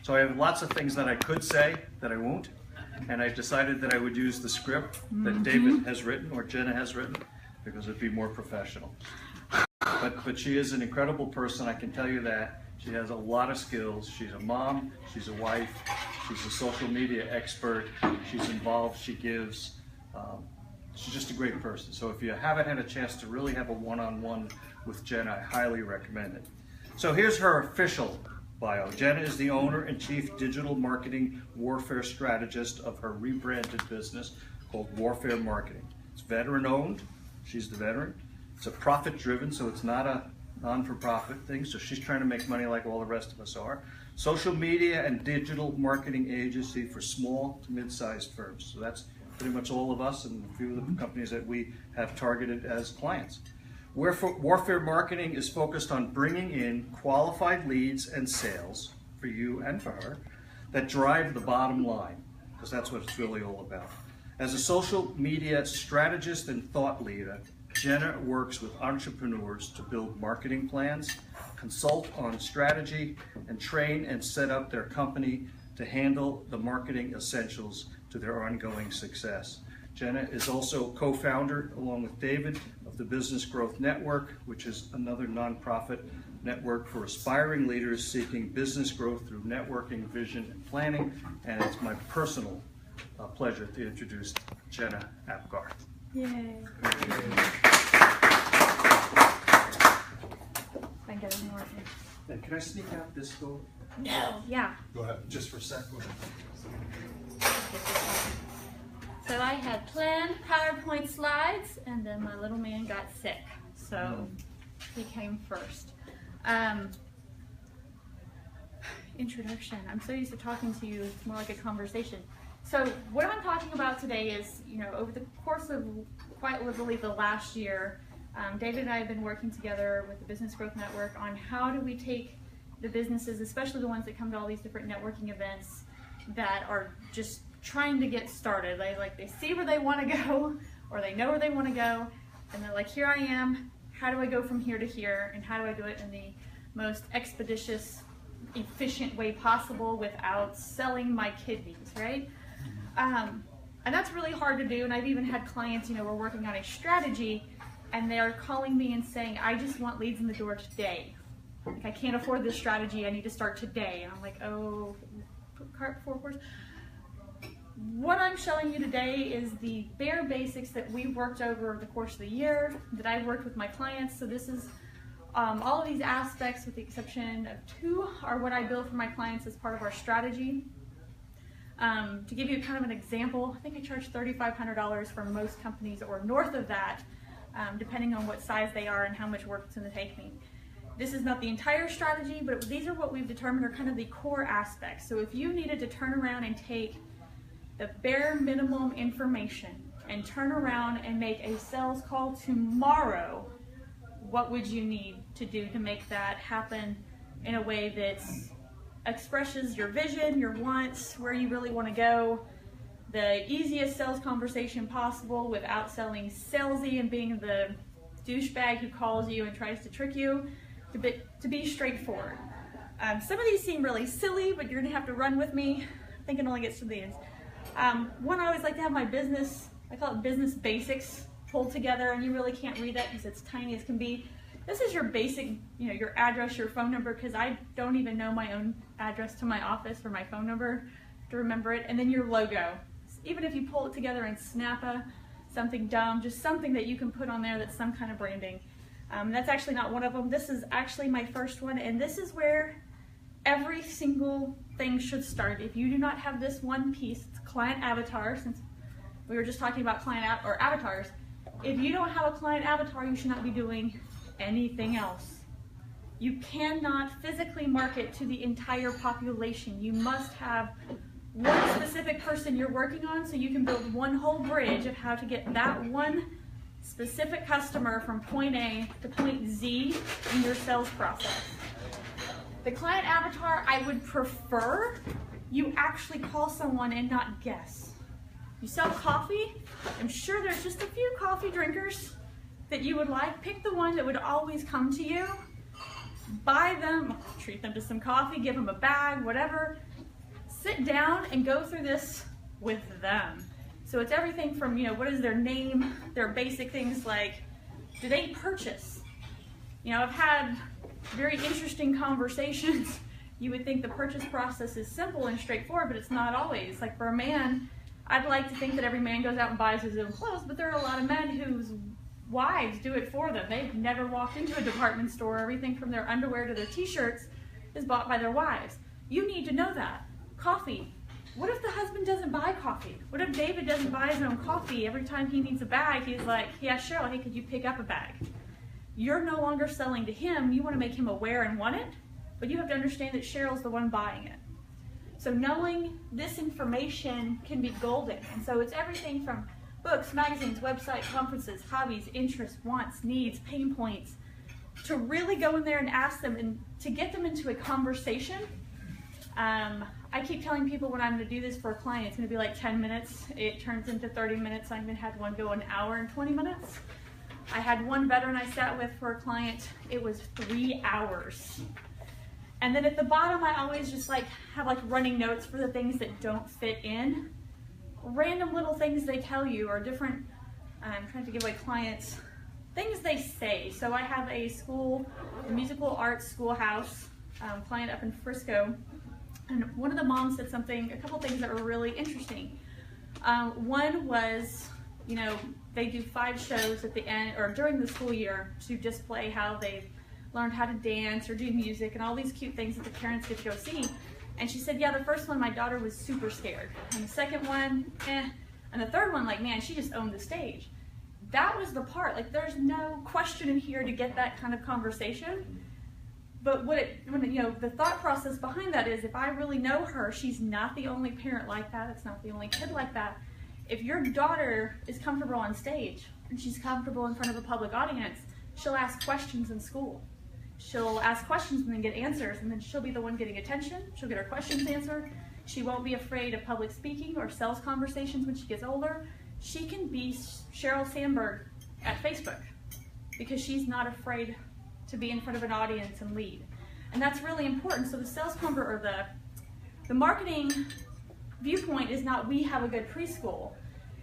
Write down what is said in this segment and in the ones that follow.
So I have lots of things that I could say that I won't, and I decided that I would use the script that David has written or Jena has written because it'd be more professional. But she is an incredible person, I can tell you that. She has a lot of skills. She's a mom, she's a wife, she's a social media expert, she's involved, she gives. She's just a great person. So if you haven't had a chance to really have a one-on-one with Jena, I highly recommend it. So here's her official bio. Jena is the owner and chief digital marketing warfare strategist of her rebranded business called Warfare Marketing. It's veteran-owned. She's the veteran. It's a profit-driven, so it's not a non-for-profit thing, so she's trying to make money like all the rest of us are. Social media and digital marketing agency for small to mid-sized firms. So that's pretty much all of us and a few of the companies that we have targeted as clients. Warfare Marketing is focused on bringing in qualified leads and sales for you and for her that drive the bottom line, because that's what it's really all about. As a social media strategist and thought leader, Jena works with entrepreneurs to build marketing plans, consult on strategy, and train and set up their company to handle the marketing essentials to their ongoing success. Jena is also co-founder, along with David, of the Business Growth Network, which is another nonprofit network for aspiring leaders seeking business growth through networking, vision, and planning. And it's my personal pleasure to introduce Jena Apgar. Yay. I get it more. And can I sneak out this door? No. Yeah. Go ahead, just for a sec. Go ahead. So I had planned PowerPoint slides, and then my little man got sick, so he came first. Introduction. I'm so used to talking to you, it's more like a conversation. So what I'm talking about today is, over the course of quite literally the last year, David and I have been working together with the Business Growth Network on how do we take the businesses, especially the ones that come to all these different networking events that are just trying to get started. They see where they want to go, or they know where they want to go, and they're like, here I am, how do I go from here to here, and how do I do it in the most expeditious, efficient way possible without selling my kidneys, right? And that's really hard to do, and I've even had clients, we're working on a strategy, and they're calling me and saying, I just want leads in the door today. Like, I can't afford this strategy, I need to start today. And I'm like, oh, cart before horse. What I'm showing you today is the bare basics that we've worked over the course of the year, that I've worked with my clients. So this is all of these aspects, with the exception of 2, are what I build for my clients as part of our strategy. To give you kind of an example, I think I charge $3,500 for most companies, or north of that, depending on what size they are and how much work it's going to take me. This is not the entire strategy, but these are what we've determined are kind of the core aspects. So if you needed to turn around and take the bare minimum information and turn around and make a sales call tomorrow, what would you need to do to make that happen in a way that expresses your vision, your wants, where you really want to go, the easiest sales conversation possible without selling salesy and being the douchebag who calls you and tries to trick you, to be straightforward. Some of these seem really silly, but you're going to have to run with me. I think it only gets to these. One, I always like to have my business, I call it business basics, pulled together, and you really can't read that because it's tiny as can be. This is your basic, your address, your phone number, because I don't even know my own address to my office or my phone number to remember it, and then your logo. Even if you pull it together and snap something dumb, just something that you can put on there that's some kind of branding. That's actually not one of them. This is actually my first one, and this is where every single thing should start. If you do not have this one piece, it's client avatar, since we were just talking about or avatars. If you don't have a client avatar, you should not be doing anything else. You cannot physically market to the entire population. You must have one specific person you're working on, so you can build one whole bridge of how to get that one specific customer from point A to point Z in your sales process. The client avatar, I would prefer you actually call someone and not guess. You sell coffee, I'm sure there's just a few coffee drinkers that you would like. Pick the one that would always come to you, buy them, treat them to some coffee, give them a bag, whatever, sit down and go through this with them. So it's everything from, you know, what is their name, their basic things like, do they purchase? You know, I've had very interesting conversations. You would think the purchase process is simple and straightforward, but it's not always. Like for a man, I'd like to think that every man goes out and buys his own clothes, but there are a lot of men whose wives do it for them. They've never walked into a department store. Everything from their underwear to their t-shirts is bought by their wives. You need to know that. Coffee. What if the husband doesn't buy coffee? What if David doesn't buy his own coffee? Every time he needs a bag, he's like, yeah, Cheryl, hey, could you pick up a bag? You're no longer selling to him. You want to make him aware and want it, but you have to understand that Cheryl's the one buying it. So knowing this information can be golden. And so it's everything from books, magazines, website, conferences, hobbies, interests, wants, needs, pain points, to really go in there and ask them and to get them into a conversation. I keep telling people when I'm going to do this for a client, it's going to be like 10 minutes. It turns into 30 minutes. I even had one go an hour and 20 minutes. I had one veteran I sat with for a client. It was 3 hours. And then at the bottom, I always just like have like running notes for the things that don't fit in. Random little things they tell you or different, I'm trying to give away clients, things they say. So I have a school, a musical arts schoolhouse client up in Frisco. And one of the moms said something, a couple things that were really interesting. One was, you know, they do 5 shows at the end or during the school year to display how they've learned how to dance or do music and all these cute things that the parents get to go see. And she said, yeah, the first one, my daughter was super scared. And the second one, eh. And the third one, like, man, she just owned the stage. That was the part, like, there's no question in here to get that kind of conversation. But the thought process behind that is if I really know her, she's not the only parent like that. It's not the only kid like that. If your daughter is comfortable on stage and she's comfortable in front of a public audience, she'll ask questions in school. She'll ask questions and then get answers, and then she'll be the one getting attention. She'll get her questions answered. She won't be afraid of public speaking or sales conversations when she gets older. She can be Sheryl Sandberg at Facebook because she's not afraid to be in front of an audience and lead. And that's really important. So the sales or the marketing viewpoint is not we have a good preschool.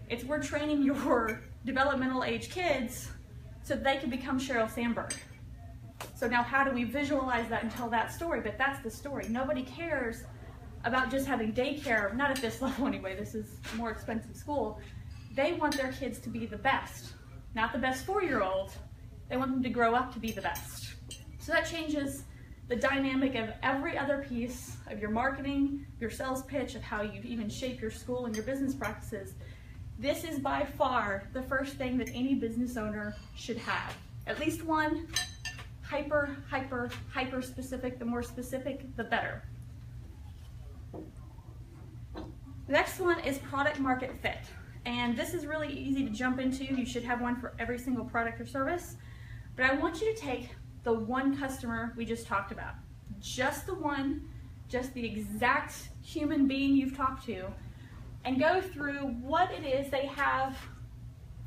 It's we're training your developmental age kids so they can become Sheryl Sandberg. So now how do we visualize that and tell that story? But that's the story. Nobody cares about just having daycare, not at this level anyway, this is a more expensive school. They want their kids to be the best, not the best 4-year-old. They want them to grow up to be the best. So that changes the dynamic of every other piece of your marketing, your sales pitch, of how you even shape your school and your business practices. This is by far the first thing that any business owner should have. At least one, hyper specific. The more specific, the better. The next one is product market fit. And this is really easy to jump into. You should have one for every single product or service. But I want you to take the one customer we just talked about, just the one, just the exact human being you've talked to, and go through what it is they have,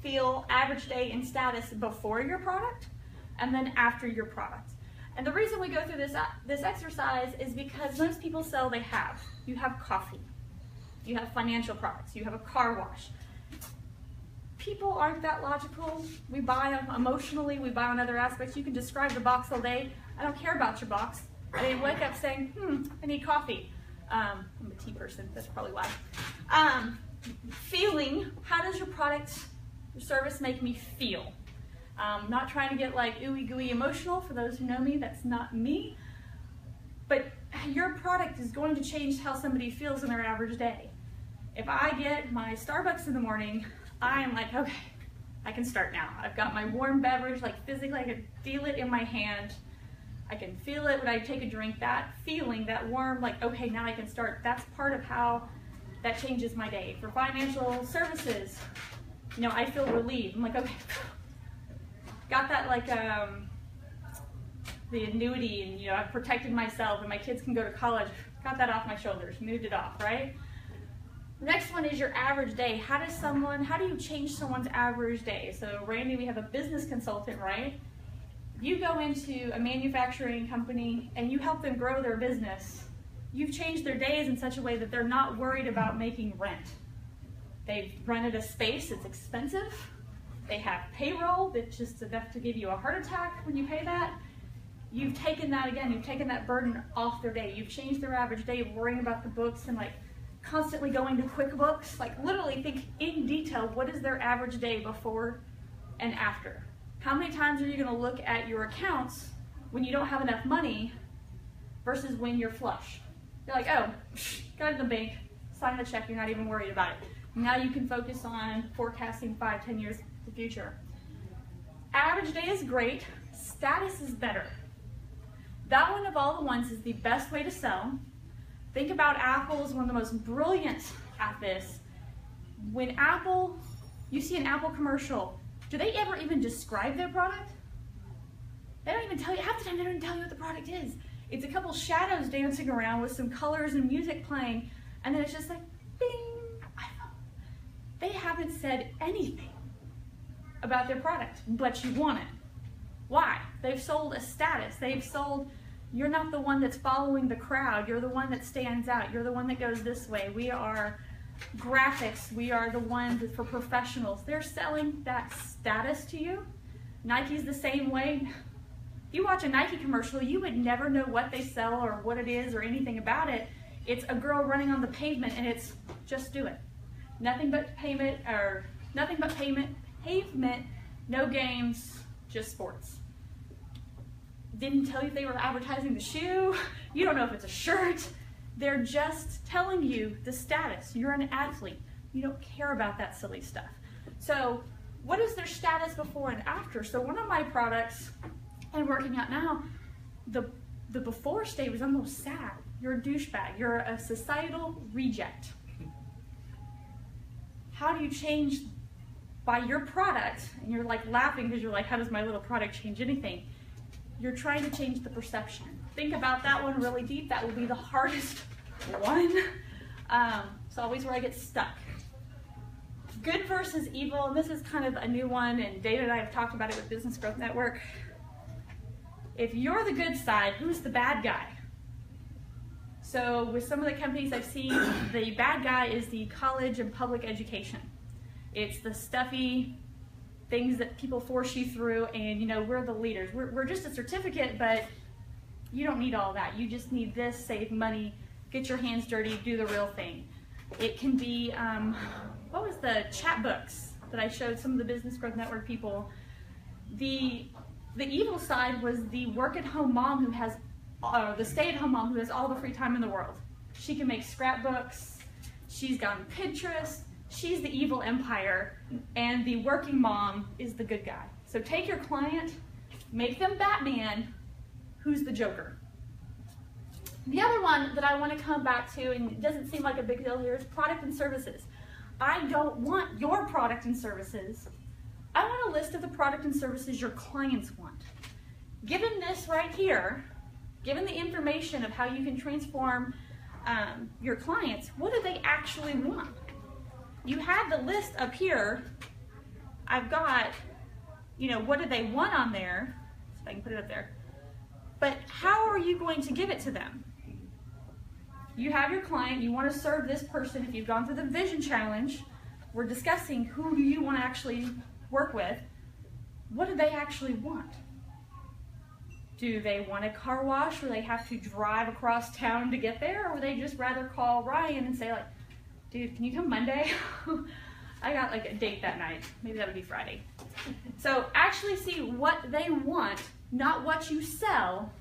feel, average day and status before your product, and then after your product. And the reason we go through this exercise is because most people sell they have. You have coffee, you have financial products, you have a car wash. People aren't that logical. We buy emotionally, we buy on other aspects. You can describe the box all day. I don't care about your box. I didn't wake up saying, I need coffee. I'm a tea person, that's probably why. Feeling, how does your product, your service make me feel? Not trying to get like ooey gooey emotional. For those who know me, that's not me. But your product is going to change how somebody feels in their average day. If I get my Starbucks in the morning, I am like, okay, I can start now. I've got my warm beverage, like physically I can feel it in my hand. I can feel it when I take a drink, that feeling, that warm, like, okay, now I can start. That's part of how that changes my day. For financial services, you know, I feel relieved. I'm like, okay, got that like the annuity, and you know, I've protected myself and my kids can go to college. Got that off my shoulders, moved it off, right? The next one is your average day. How do you change someone's average day? So Randy, we have a business consultant, right? You go into a manufacturing company and you help them grow their business. You've changed their days in such a way that they're not worried about making rent. They've rented a space that's expensive. They have payroll that's just enough to give you a heart attack when you pay that. You've taken that again, you've taken that burden off their day. You've changed their average day of worrying about the books and like constantly going to QuickBooks. Like literally think in detail, what is their average day before and after? How many times are you gonna look at your accounts when you don't have enough money versus when you're flush? You're like, oh, got it in the bank, sign the check, you're not even worried about it. Now you can focus on forecasting 5, 10 years in the future. Average day is great, status is better. That one of all the ones is the best way to sell. Think about Apple as one of the most brilliant at this. When you see an Apple commercial, do they ever even describe their product? They don't even tell you, half the time they don't even tell you what the product is. It's a couple shadows dancing around with some colors and music playing, and then it's just like, bing, iPhone. They haven't said anything about their product, but you want it. Why? They've sold a status. They've sold, you're not the one that's following the crowd. You're the one that stands out. You're the one that goes this way. We are graphics. We are the ones for professionals. They're selling that status to you. Nike's the same way. If you watch a Nike commercial, you would never know what they sell or what it is or anything about it. It's a girl running on the pavement and it's just do it. Nothing but pavement, no games, just sports. Didn't tell you if they were advertising the shoe. You don't know if it's a shirt. They're just telling you the status. You're an athlete. You don't care about that silly stuff. So what is their status before and after? So one of my products I'm working out now, the before state was almost sad. You're a douchebag. You're a societal reject. How do you change by your product? And you're like laughing because you're like, how does my little product change anything? You're trying to change the perception. Think about that one really deep. That will be the hardest one. It's always where I get stuck. Good versus evil, and this is kind of a new one, and David and I have talked about it with Business Growth Network. If you're the good side, who's the bad guy? So with some of the companies I've seen, the bad guy is the college and public education. It's the stuffy things that people force you through, and you know, we're the leaders. We're just a certificate, but you don't need all that. You just need this, save money, get your hands dirty, do the real thing. It can be, what was the chat books that I showed some of the Business Growth Network people? The evil side was the work-at-home mom who has, the stay-at-home mom who has all the free time in the world. She can make scrapbooks, she's got Pinterest, she's the evil empire, and the working mom is the good guy. So take your client, make them Batman, who's the Joker? The other one that I want to come back to, and it doesn't seem like a big deal here, is product and services. I don't want your product and services. I want a list of the product and services your clients want. Given this right here, given the information of how you can transform your clients, what do they actually want? You have the list up here. I've got, you know, what do they want on there? If I can put it up there. But how are you going to give it to them? You have your client, you want to serve this person. If you've gone through the vision challenge, we're discussing who do you want to actually work with. What do they actually want? Do they want a car wash where they have to drive across town to get there, or would they just rather call Ryan and say like, dude, can you come Monday? I got like a date that night. Maybe that would be Friday. So actually see what they want, not what you sell,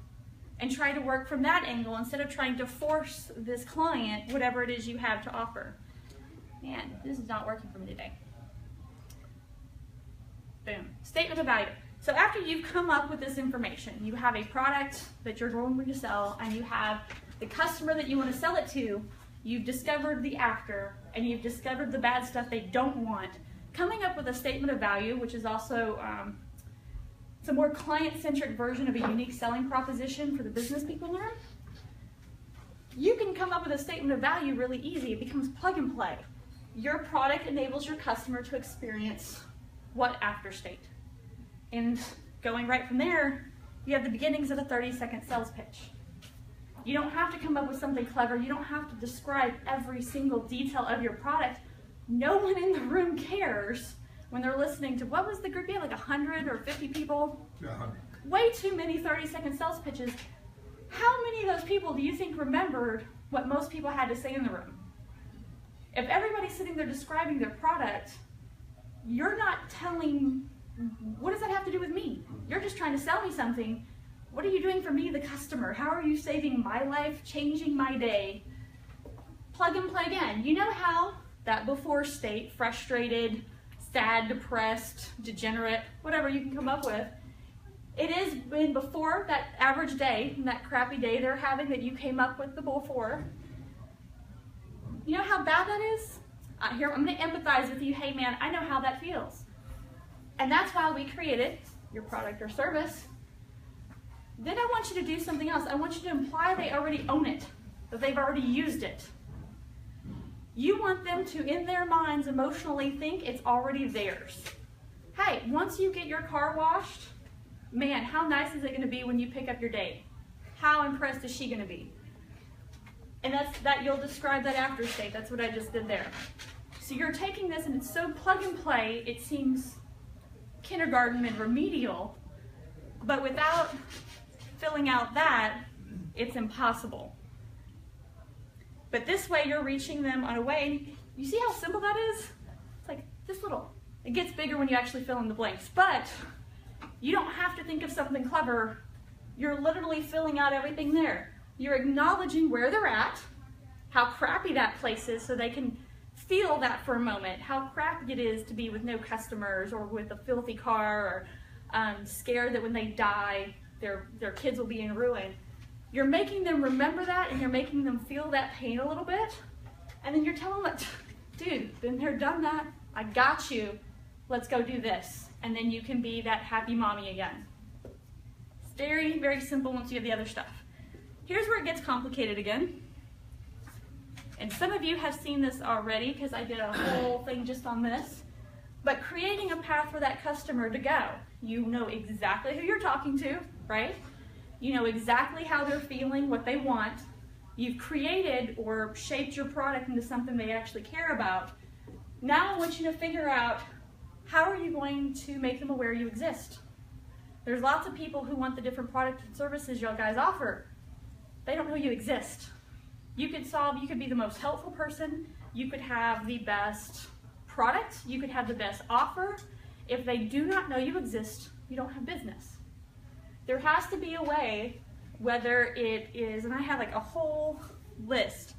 and try to work from that angle instead of trying to force this client whatever it is you have to offer. Man, this is not working for me today. Boom. Statement of value. So after you've come up with this information, you have a product that you're going to sell, and you have the customer that you want to sell it to, you've discovered the after, and you've discovered the bad stuff they don't want. Coming up with a statement of value, which is also it's a more client-centric version of a unique selling proposition for the business people learn. You can come up with a statement of value really easy. It becomes plug and play. Your product enables your customer to experience what after state. And going right from there, you have the beginnings of a 30-second sales pitch. You don't have to come up with something clever. You don't have to describe every single detail of your product. No one in the room cares when they're listening to, what was the group? You had like 100 or 50 people? Yeah, 100. Way too many 30-second sales pitches. How many of those people do you think remembered what most people had to say in the room? If everybody's sitting there describing their product, you're not telling, what does that have to do with me? You're just trying to sell me something. What are you doing for me, the customer? How are you saving my life, changing my day? Plug and play again. You know how that before state, frustrated, sad, depressed, degenerate, whatever you can come up with, it is when before that average day, that crappy day they're having that you came up with the before. You know how bad that is? Here, I'm going to empathize with you. Hey man, I know how that feels. And that's why we created your product or service. Then I want you to do something else. I want you to imply they already own it, that they've already used it. You want them to, in their minds, emotionally think it's already theirs. Hey, once you get your car washed, man, how nice is it going to be when you pick up your date? How impressed is she going to be? And that you'll describe that after state. That's what I just did there. So you're taking this and it's so plug and play, it seems kindergarten and remedial, but without filling out that, it's impossible. But this way you're reaching them on a way, you see how simple that is? It's like this little. It gets bigger when you actually fill in the blanks, but you don't have to think of something clever. You're literally filling out everything there. You're acknowledging where they're at, how crappy that place is so they can feel that for a moment, how crappy it is to be with no customers or with a filthy car or scared that when they die, their kids will be in ruin. You're making them remember that and you're making them feel that pain a little bit. And then you're telling them, dude, been there, done that. I got you. Let's go do this. And then you can be that happy mommy again. It's very, very simple once you have the other stuff. Here's where it gets complicated again. And some of you have seen this already because I did a whole thing just on this. But creating a path for that customer to go. You know exactly who you're talking to, right? You know exactly how they're feeling, what they want. You've created or shaped your product into something they actually care about. Now I want you to figure out, how are you going to make them aware you exist? There's lots of people who want the different products and services y'all guys offer. They don't know you exist. You could be the most helpful person, you could have the best product, you could have the best offer. If they do not know you exist, you don't have business. There has to be a way, whether it is, and I have like a whole list,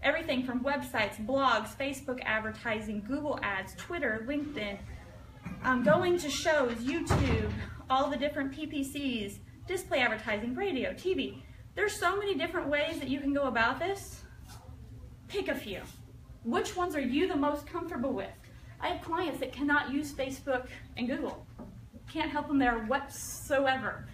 everything from websites, blogs, Facebook advertising, Google ads, Twitter, LinkedIn, going to shows, YouTube, all the different PPCs, display advertising, radio, TV. There's so many different ways that you can go about this. Pick a few. Which ones are you the most comfortable with? I have clients that cannot use Facebook and Google. Can't help them there whatsoever.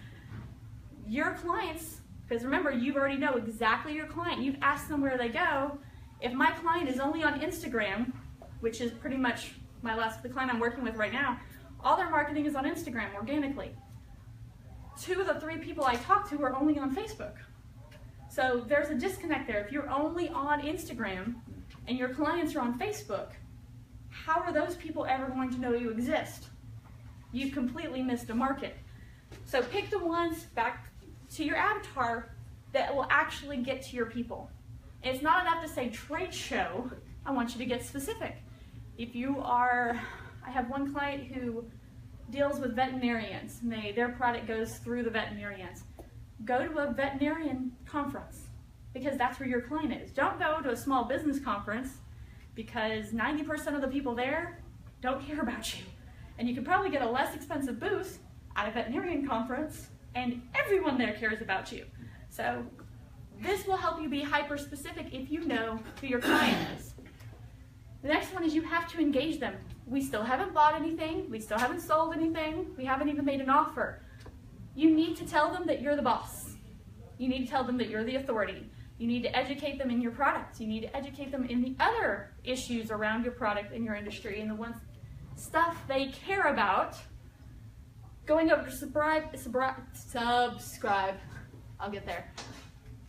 Your clients, because remember, you already know exactly your client. You've asked them where they go. If my client is only on Instagram, which is pretty much the client I'm working with right now, all their marketing is on Instagram organically. 2 of the 3 people I talk to are only on Facebook. So there's a disconnect there. If you're only on Instagram and your clients are on Facebook, how are those people ever going to know you exist? You've completely missed a market. So pick the ones back to your avatar that will actually get to your people. And it's not enough to say trade show. I want you to get specific. If you are, I have one client who deals with veterinarians, and their product goes through the veterinarians. Go to a veterinarian conference because that's where your client is. Don't go to a small business conference because 90% of the people there don't care about you. And you can probably get a less expensive booth at a veterinarian conference and everyone there cares about you. So this will help you be hyper specific if you know who your client is. The next one is you have to engage them. We still haven't bought anything, we still haven't sold anything, we haven't even made an offer. You need to tell them that you're the boss. You need to tell them that you're the authority. You need to educate them in your products. You need to educate them in the other issues around your product and your industry and the stuff they care about. Going over to subscribe, I'll get there.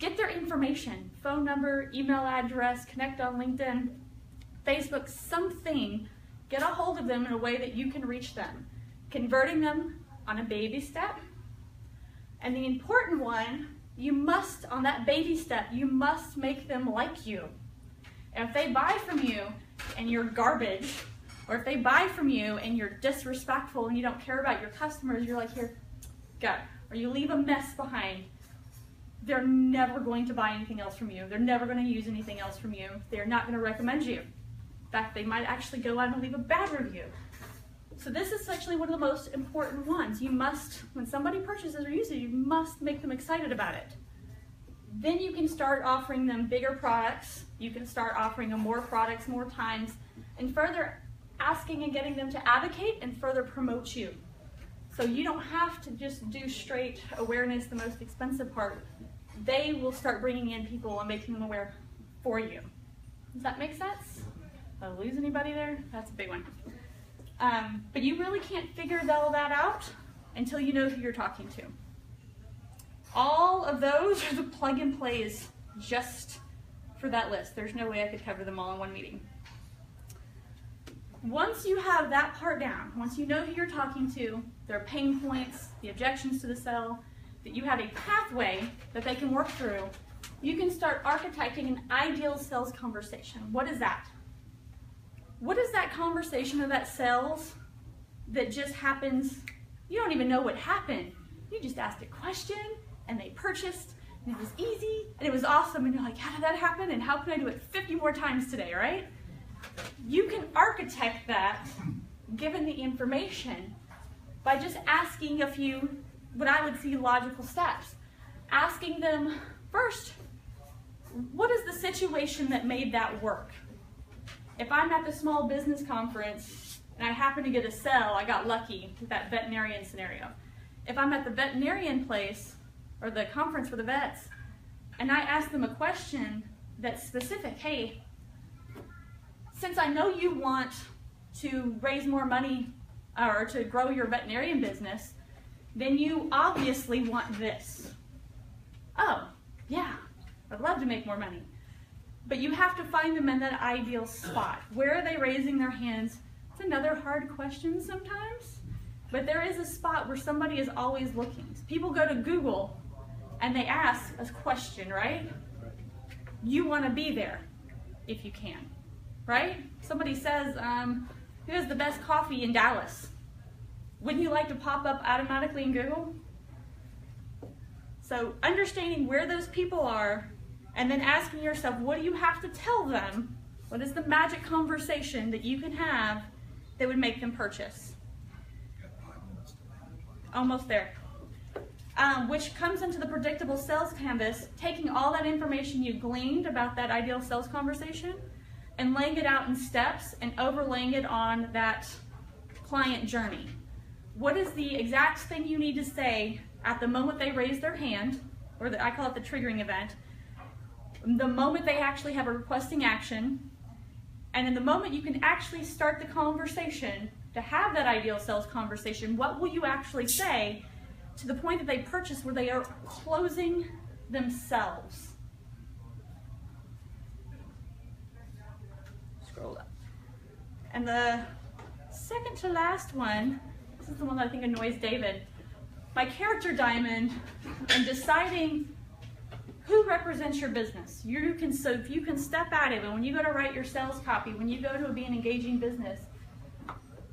Get their information, phone number, email address, connect on LinkedIn, Facebook, something. Get a hold of them in a way that you can reach them. Converting them on a baby step. And the important one, you must, on that baby step, you must make them like you. And if they buy from you and you're garbage, or if they buy from you and you're disrespectful and you don't care about your customers, you're like, here, go. Or you leave a mess behind, they're never going to buy anything else from you. They're never going to use anything else from you. They're not going to recommend you. In fact, they might actually go out and leave a bad review. So this is actually one of the most important ones. You must, when somebody purchases or uses it, you must make them excited about it. Then you can start offering them bigger products. You can start offering them more products, more times, and further asking and getting them to advocate and further promote you. So you don't have to just do straight awareness, the most expensive part. They will start bringing in people and making them aware for you. Does that make sense? Did I lose anybody there? That's a big one. But you really can't figure all that out until you know who you're talking to. All of those are the plug and plays just for that list. There's no way I could cover them all in one meeting. Once you have that part down, once you know who you're talking to, their pain points, the objections to the sale, that you have a pathway that they can work through, you can start architecting an ideal sales conversation. What is that? What is that conversation of that sales that just happens? You don't even know what happened. You just asked a question and they purchased and it was easy and it was awesome and you're like, how did that happen and how can I do it 50 more times today, right? You can architect that, given the information, by just asking a few, what I would see logical steps. Asking them first, what is the situation that made that work? If I'm at the small business conference and I happen to get a sale, I got lucky with that veterinarian scenario. If I'm at the veterinarian place or the conference for the vets and I ask them a question that's specific, hey, since I know you want to raise more money or to grow your veterinarian business, then you obviously want this. Oh, yeah, I'd love to make more money. But you have to find them in that ideal spot. Where are they raising their hands? It's another hard question sometimes, but there is a spot where somebody is always looking. People go to Google and they ask a question, right? You want to be there if you can. Right? Somebody says, who has the best coffee in Dallas? Wouldn't you like to pop up automatically in Google? So understanding where those people are and then asking yourself, what do you have to tell them? What is the magic conversation that you can have that would make them purchase? Almost there. Which comes into the predictable sales canvas, taking all that information you gleaned about that ideal sales conversation and laying it out in steps and overlaying it on that client journey. What is the exact thing you need to say at the moment they raise their hand, or I call it the triggering event, the moment they actually have a requesting action, and in the moment you can actually start the conversation to have that ideal sales conversation, what will you actually say to the point that they purchase where they are closing themselves? Scroll up. And the second to last one, this is the one that I think annoys David, my character diamond and deciding who represents your business. So if you can step out of it, when you go to write your sales copy, when you go to be an engaging business,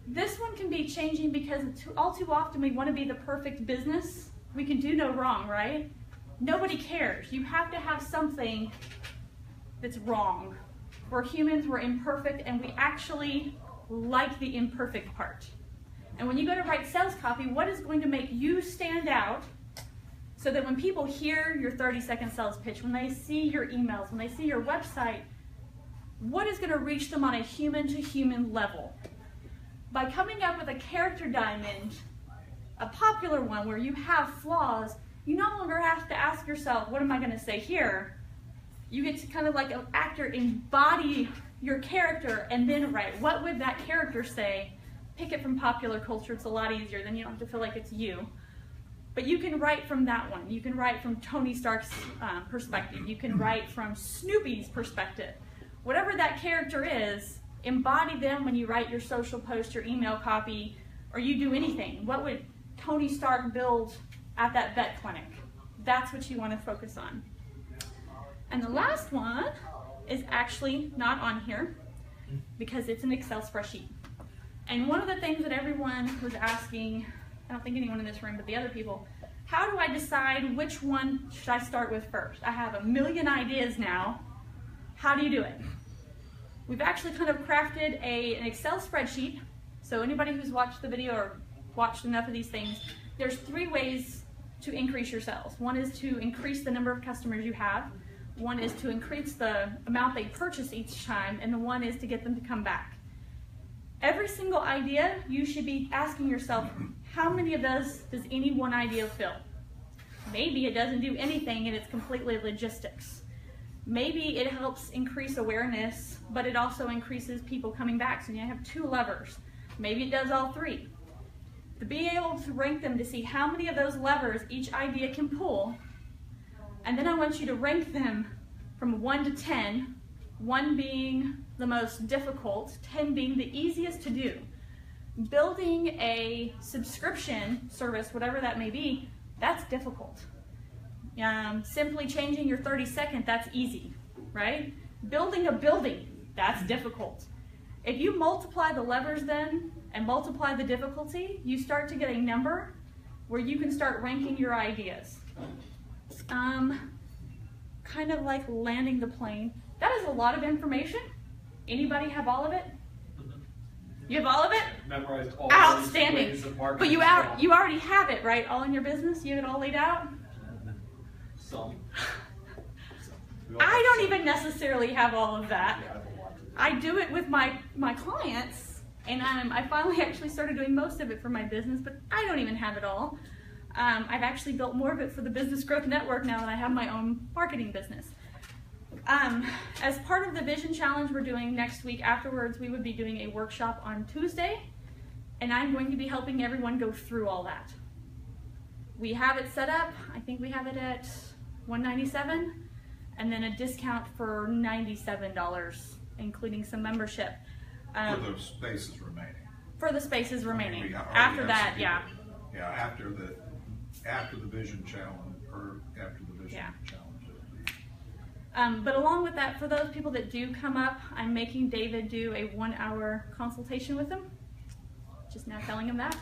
this one can be changing because all too often we want to be the perfect business. We can do no wrong, right? Nobody cares. You have to have something that's wrong. We're humans, we're imperfect, and we actually like the imperfect part. And when you go to write sales copy, what is going to make you stand out so that when people hear your 30-second sales pitch, when they see your emails, when they see your website, what is going to reach them on a human-to-human level? By coming up with a character diamond, a popular one where you have flaws, you no longer have to ask yourself, what am I going to say here? You get to kind of like an actor embody your character and then write, what would that character say? Pick it from popular culture, it's a lot easier, then you don't have to feel like it's you. But you can write from that one. You can write from Tony Stark's perspective. You can write from Snoopy's perspective. Whatever that character is, embody them when you write your social post, your email copy, or you do anything. What would Tony Stark build at that vet clinic? That's what you want to focus on. And the last one is actually not on here because it's an Excel spreadsheet. And one of the things that everyone was asking, I don't think anyone in this room, but the other people, how do I decide which one should I start with first? I have a million ideas now. How do you do it? We've actually kind of crafted an Excel spreadsheet. So anybody who's watched the video or watched enough of these things, there's 3 ways to increase your sales. One is to increase the number of customers you have. One is to increase the amount they purchase each time. And the one is to get them to come back. Every single idea, you should be asking yourself, how many of those does any one idea fill? Maybe it doesn't do anything and it's completely logistics. Maybe it helps increase awareness, but it also increases people coming back. So you have 2 levers. Maybe it does all 3. To be able to rank them to see how many of those levers each idea can pull, and then I want you to rank them from 1 to 10, 1 being the most difficult, 10 being the easiest to do. Building a subscription service, whatever that may be, that's difficult. Simply changing your 30-second, that's easy, right? Building a building, that's difficult. If you multiply the levers then and multiply the difficulty, you start to get a number where you can start ranking your ideas. Kind of like landing the plane. That is a lot of information. Anybody have all of it? You have all of it? Memorized all outstanding. ways of marketing. But you already have it, right? All in your business? You have it all laid out? Some. I don't even necessarily have all of that. Yeah, I have a lot to do. I do it with my clients, and I finally actually started doing most of it for my business, but I don't even have it all. I've actually built more of it for the Business Growth Network now that I have my own marketing business. As part of the Vision Challenge we're doing next week, afterwards we would be doing a workshop on Tuesday, and I'm going to be helping everyone go through all that. We have it set up, I think we have it at $197, and then a discount for $97, including some membership. For the spaces remaining. For the spaces remaining. We already After have that, some yeah. people. Yeah, after the Vision Challenge, or after the Vision Challenge. But along with that, for those people that do come up, I'm making David do a 1-hour consultation with them. Just now telling him that.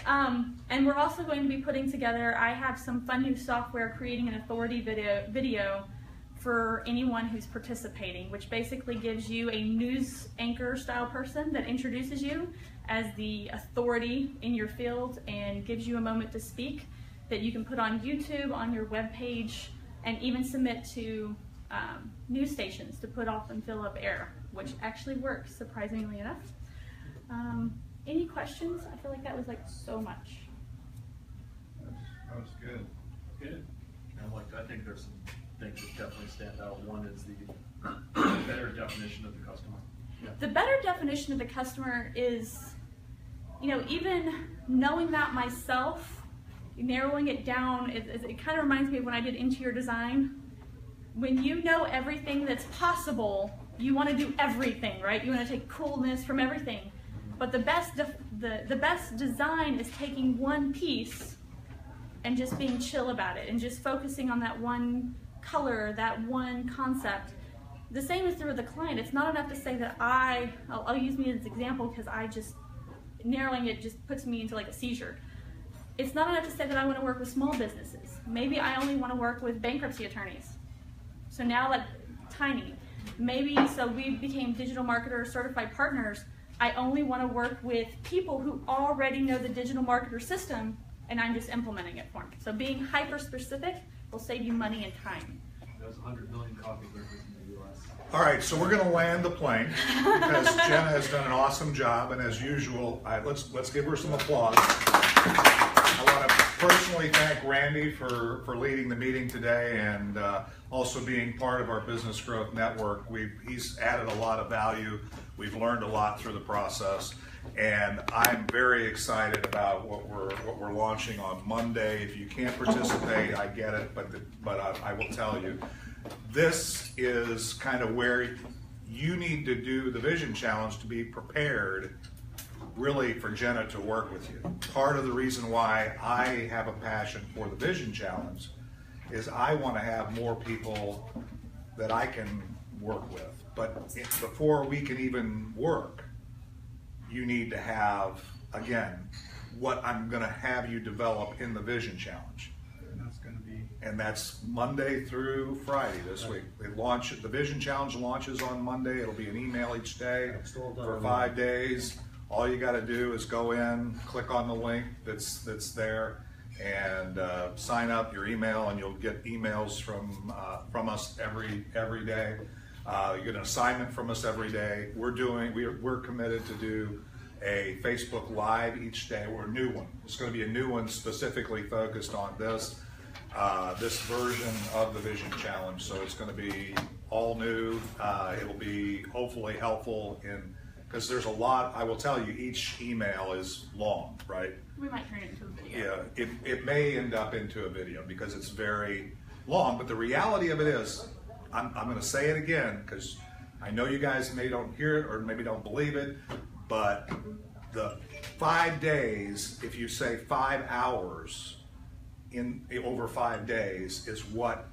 And we're also going to be putting together, I have some fun new software creating an authority video for anyone who's participating, which basically gives you a news anchor style person that introduces you as the authority in your field and gives you a moment to speak that you can put on YouTube, on your webpage, and even submit to news stations to put off and fill up air, which actually works, surprisingly enough. Any questions? I feel like that was like so much. That was good. Good. I think there's some things that definitely stand out. One is the better definition of the customer. Yeah. The better definition of the customer is, even knowing that myself, narrowing it down, it kind of reminds me of when I did interior design. When you know everything that's possible, you want to do everything, right? You want to take coolness from everything. But the best design is taking one piece and just being chill about it and just focusing on that one color, that one concept. The same is true with the client. It's not enough to say that I'll use me as an example because narrowing it just puts me into like a seizure. It's not enough to say that I want to work with small businesses. Maybe I only want to work with bankruptcy attorneys. So now like tiny. Maybe, so we became digital marketer certified partners. I only want to work with people who already know the digital marketer system and I'm just implementing it for them. So being hyper specific will save you money and time. There's 100 million coffee drinkers in the U.S. All right, so we're going to land the plane because Jena has done an awesome job, and as usual, let's give her some applause. I want to personally thank Randy for leading the meeting today and also being part of our Business Growth Network. He's added a lot of value. We've learned a lot through the process. And I'm very excited about what we're launching on Monday. If you can't participate, I get it, but I will tell you, this is kind of where you need to do the Vision Challenge to be prepared really for Jena to work with you. Part of the reason why I have a passion for the Vision Challenge is I want to have more people that I can work with. But before we can even work, you need to have, again, what I'm going to have you develop in the Vision Challenge. And that's Monday through Friday this week. The Vision Challenge launches on Monday. It'll be an email each day for 5 days. All you got to do is go in, click on the link that's there, and sign up your email, and you'll get emails from us every day. You get an assignment from us every day. We're committed to do a Facebook Live each day. We're a new one. It's going to be a new one specifically focused on this version of the Vision Challenge. So it's going to be all new. It'll be hopefully helpful because there's a lot. I will tell you, each email is long, right? We might turn it into a video. Yeah, it may end up into a video because it's very long. But the reality of it is, I'm going to say it again because I know you guys may don't hear it or maybe don't believe it, but the 5 days, if you say 5 hours over 5 days, is what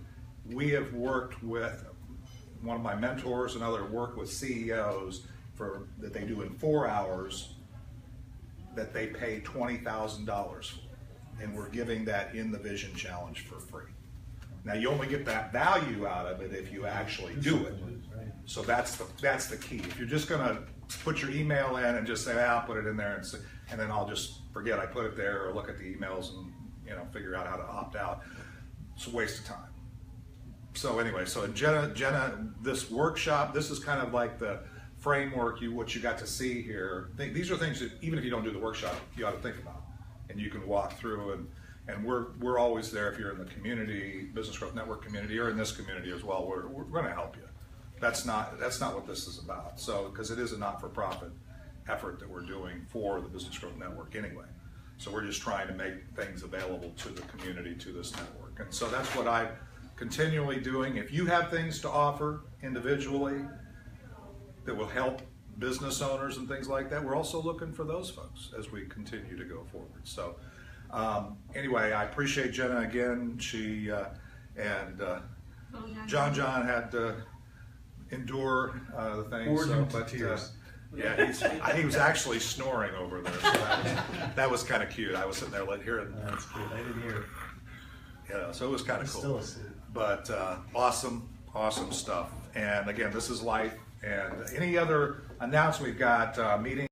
we have worked with. One of my mentors and other work with CEOs that they do in 4 hours, that they pay $20,000 for, and we're giving that in the Vision Challenge for free. Now you only get that value out of it if you actually do it. So that's the key. If you're just going to put your email in and just say, I'll put it in there, and then I'll just forget I put it there, or look at the emails and figure out how to opt out, it's a waste of time. So anyway, so in Jena, this workshop, this is kind of like the framework, what you got to see here. These are things that even if you don't do the workshop, you ought to think about, and you can walk through. And we're always there if you're in the community, Business Growth Network community, or in this community as well. We're going to help you. That's not what this is about. So because it is a not-for-profit effort that we're doing for the Business Growth Network anyway. So we're just trying to make things available to the community, to this network. And so that's what I'm continually doing. If you have things to offer individually that will help business owners and things like that, we're also looking for those folks as we continue to go forward. So anyway, I appreciate Jena again. She and John had to endure the thing. Yeah, he was actually snoring over there. So that was kind of cute. I was sitting there hearing. That's cute. I didn't hear it. Yeah, so it was kind of cool. Still asleep. But awesome stuff. And again, this is life. And any other announcement, we've got meetings.